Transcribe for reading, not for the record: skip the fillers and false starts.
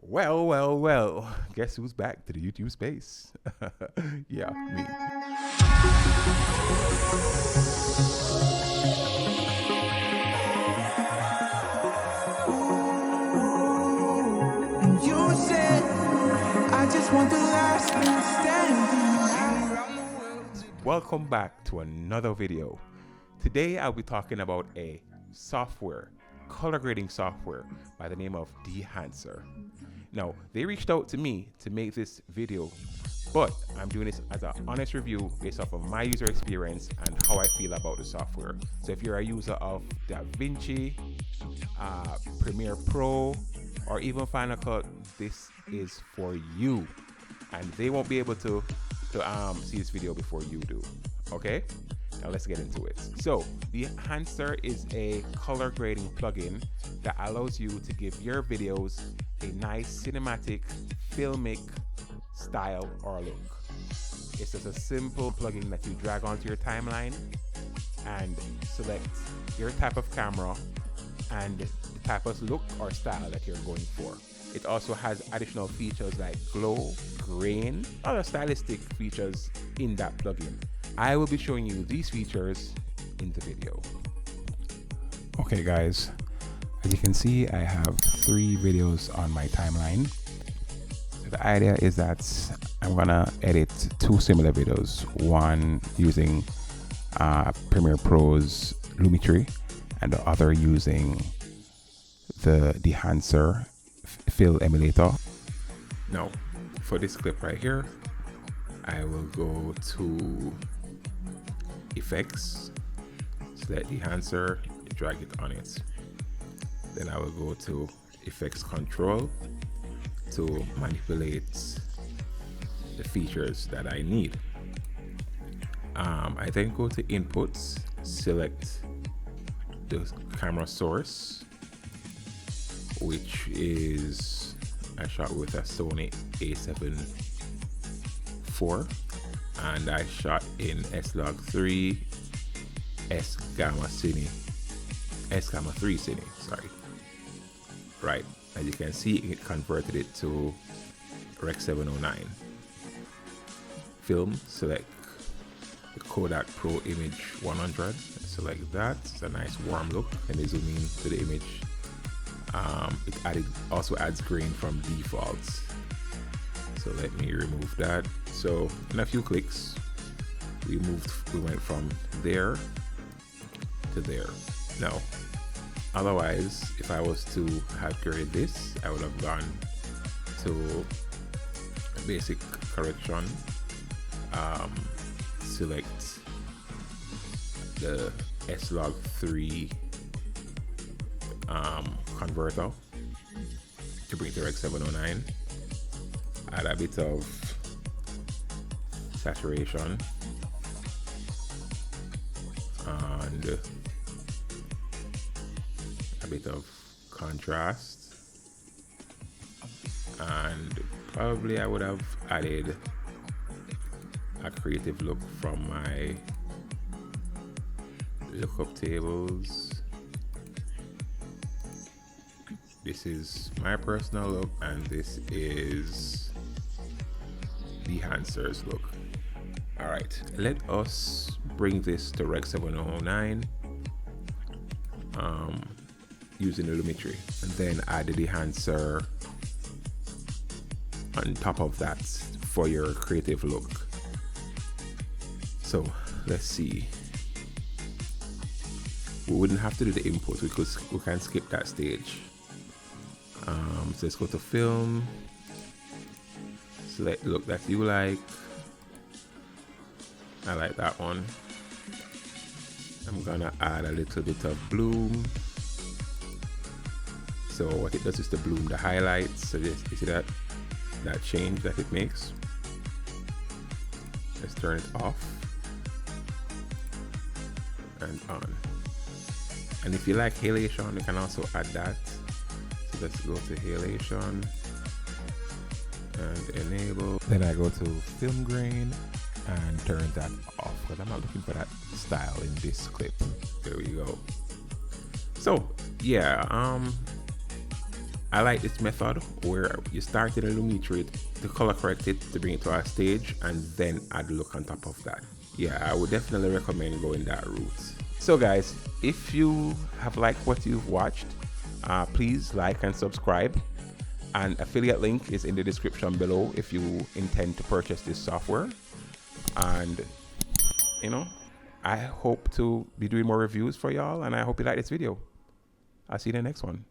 Well, guess who's back to the YouTube space? Yeah, me. You said, I just want the last man standing. Welcome back to another video. Today I'll be talking about a software, color grading software by the name of Dehancer. Now, they reached out to me to make this video, but I'm doing this as an honest review based off of my user experience and how I feel about the software. So if you're a user of DaVinci, Premiere Pro, or even Final Cut, this is for you. And they won't be able to see this video before you do. Okay? Now let's get into it. So Dehancer is a color grading plugin that allows you to give your videos a nice cinematic filmic style or look. It's just a simple plugin that you drag onto your timeline and select your type of camera and the type of look or style that you're going for. It also has additional features like glow, grain, other stylistic features in that plugin. I will be showing you these features in the video. Okay guys, as you can see, I have 3 videos on my timeline. So the idea is that I'm gonna edit 2 similar videos, one using Premiere Pro's Lumetri and the other using the Dehancer fill emulator. Now for this clip right here, I will go to effects, select Dehancer, drag it on it. Then I will go to effects control to manipulate the features that I need. I then go to inputs, select the camera source, which is I shot with a Sony A7IV, and I shot in S-Log3 S-Gamma3 Cine, sorry. Right, as you can see, it converted it to Rec 709. Film, select the Kodak Pro Image 100, select that. It's a nice warm look, and they zoom in to the image. It also adds grain from defaults. So let me remove that. So in a few clicks, we went from there to there. Now, otherwise, if I was to have graded this, I would have gone to basic correction, select the S-Log3 converter to bring to Rec 709, add a bit of saturation and a bit of contrast, and probably I would have added a creative look from my lookup tables. This is my personal look, and this is Dehancer's look. All right, let us bring this to Rec 709 using the Lumetri, and then add the Dehancer on top of that for your creative look. So let's see. We wouldn't have to do the input because we can skip that stage. So let's go to film, select the look that you like. I like that one. I'm gonna add a little bit of bloom. So what it does is to bloom the highlights. So you see that change that it makes. Let's turn it off and on. And if you like halation, you can also add that. So let's go to halation and enable. Then I go to film grain and turn that off because I'm not looking for that style in this clip. There we go. So yeah, I like this method where you start in a Lumetri to color correct it to bring it to our stage and then add look on top of that. Yeah, I would definitely recommend going that route. So guys, if you have liked what you've watched, please like and subscribe. An affiliate link is in the description below if you intend to purchase this software. And you know, I hope to be doing more reviews for y'all, and I hope you like this video. I'll see you in the next one.